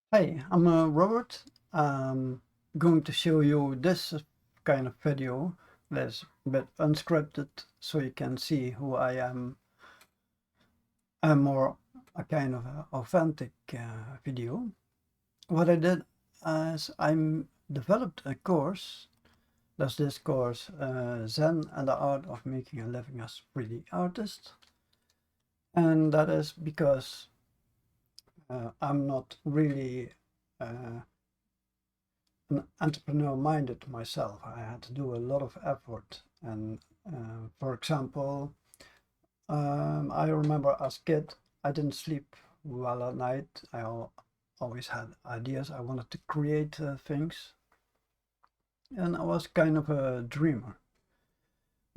Hey, I'm Robert. I'm going to show you this kind of video that's a bit unscripted so you can see who I am. I'm more a kind of authentic video. What I did is I developed a course. That's this course, Zen and the Art of Making a Living as 3D Artist. And that is because I'm not really uh, an entrepreneur minded myself. I had to do a lot of effort. And for example, I remember as a kid, I didn't sleep well at night. Always had ideas. I wanted to create things. And I was kind of a dreamer.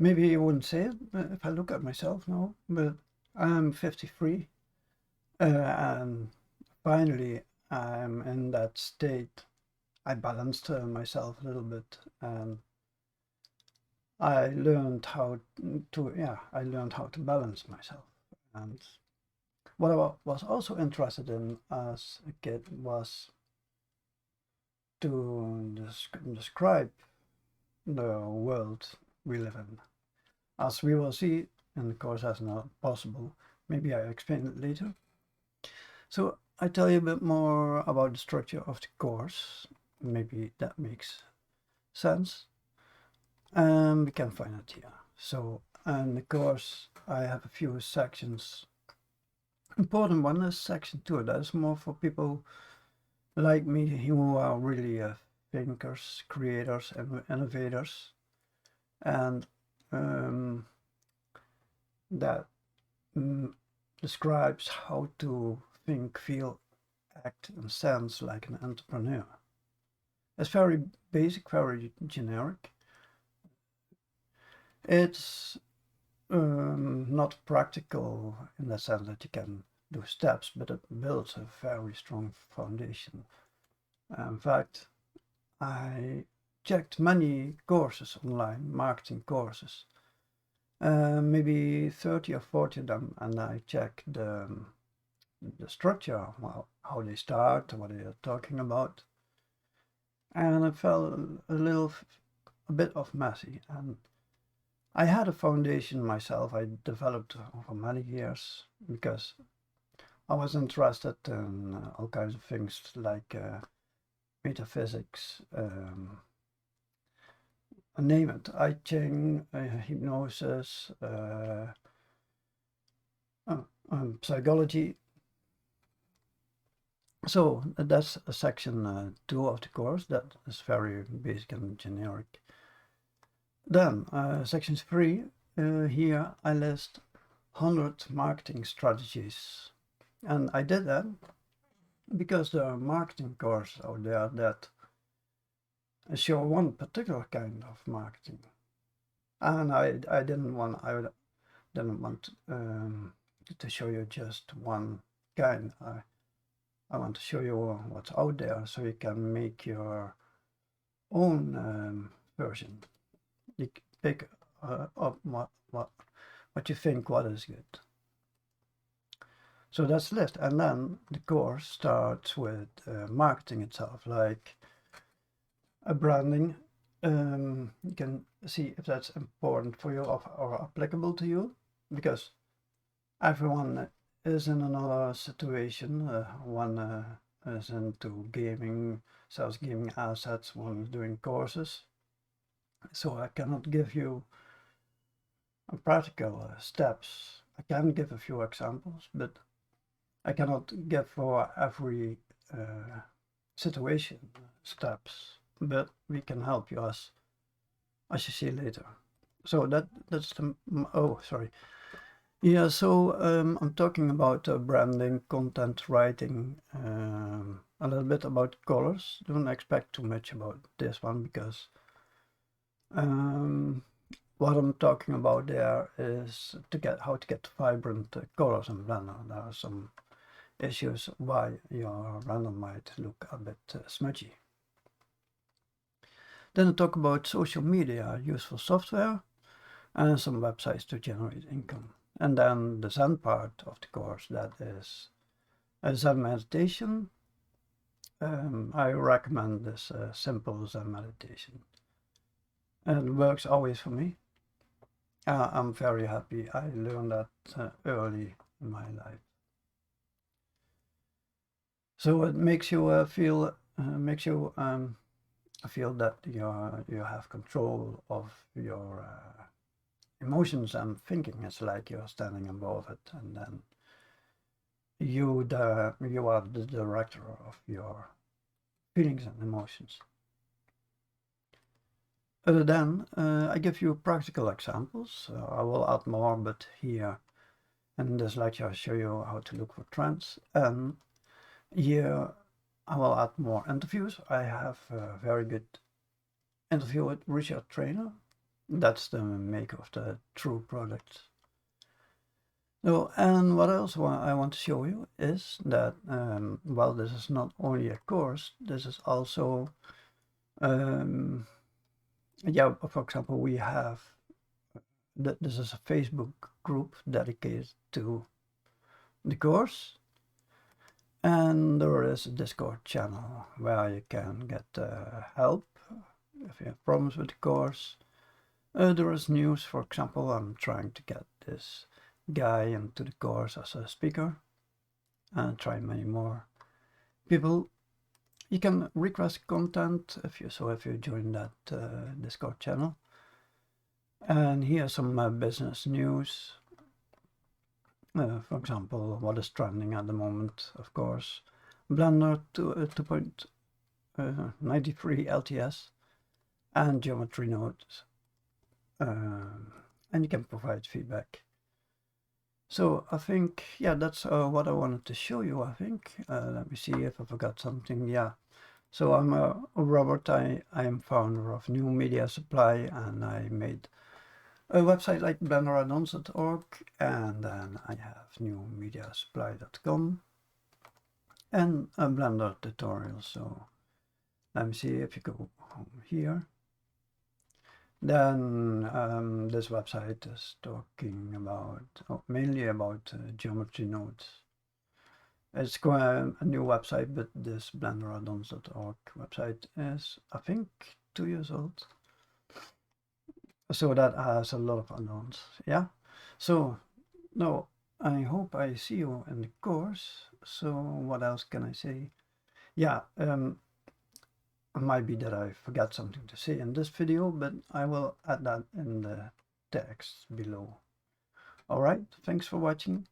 Maybe you wouldn't say it if I look at myself now, but I'm 53. And finally, I'm in that state. I balanced myself a little bit, and I learned how I learned how to balance myself. And what I was also interested in as a kid was to describe the world we live in. As we will see, and of course that's not possible, maybe I explain it later. So I tell you a bit more about the structure of the course. Maybe that makes sense. We can find it here. So, in the course, I have a few sections. Important one is section 2. That is more for people like me who are really thinkers, creators, and innovators. And that describes how to think, feel, act, and sense like an entrepreneur. It's very basic, very generic. It's not practical in the sense that you can do steps, but it builds a very strong foundation. In fact, I checked many courses online, marketing courses, maybe 30 or 40 of them, and I checked the structure, well, how they start, what they are talking about, and I felt a bit of messy. And I had a foundation myself. I developed over many years because I was interested in all kinds of things like metaphysics, name it, I Ching, hypnosis, psychology. So that's section 2 of the course. That is very basic and generic. Then section 3, here I list 100 marketing strategies. And I did that because there are marketing courses out there that show one particular kind of marketing, and I didn't want to show you just one kind. I want to show you what's out there so you can make your own version. You pick up what you think what is good. So that's the list, and then the course starts with marketing itself, like a branding. You can see if that's important for you or applicable to you, because everyone is in another situation. One is into gaming, sells gaming assets, one is doing courses. So I cannot give you practical steps. I can give a few examples, but I cannot give for every situation steps, but we can help you as you see later. So that's the, oh, sorry. Yeah, so I'm talking about branding, content writing, a little bit about colors. Don't expect too much about this one because what I'm talking about there is how to get vibrant colors in Blender. There are some issues why your render might look a bit smudgy. Then I talk about social media, useful software, and some websites to generate income. And then the Zen part of the course, that is a Zen meditation, I recommend this simple Zen meditation. And it works always for me. I'm very happy I learned that early in my life. So it makes you feel feel that you have control of your emotions and thinking. It's like you're standing above it, and then you are the director of your feelings and emotions. Then I give you practical examples. I will add more, but here in this lecture I show you how to look for trends, and here I will add more interviews. I have a very good interview with Richard Trainer. That's the maker of the True product. So, and what else I want to show you is that, well, this is not only a course, this is also, yeah, for example, we have, this is a Facebook group dedicated to the course. And there is a Discord channel where you can get help if you have problems with the course. There is news, for example, I'm trying to get this guy into the course as a speaker and try many more people. You can request content if you join that Discord channel. And here's some business news. For example, what is trending at the moment, of course, Blender 2.93 LTS and geometry nodes. And you can provide feedback. So I think, yeah, that's what I wanted to show you, I think. Let me see if I forgot something. Yeah. So I'm Robert. I am founder of New Media Supply, and I made a website like blenderadons.org, and then I have newmediasupply.com and a Blender tutorial. So let me see if you go home here. Then this website is talking about, mainly about geometry nodes. It's quite a new website, but this blenderadons.org website is, I think, 2 years old. So that has a lot of add-ons. Yeah. So no, I hope I see you in the course. So what else can I say? Yeah, it might be that I forgot something to say in this video, but I will add that in the text below. All right, thanks for watching.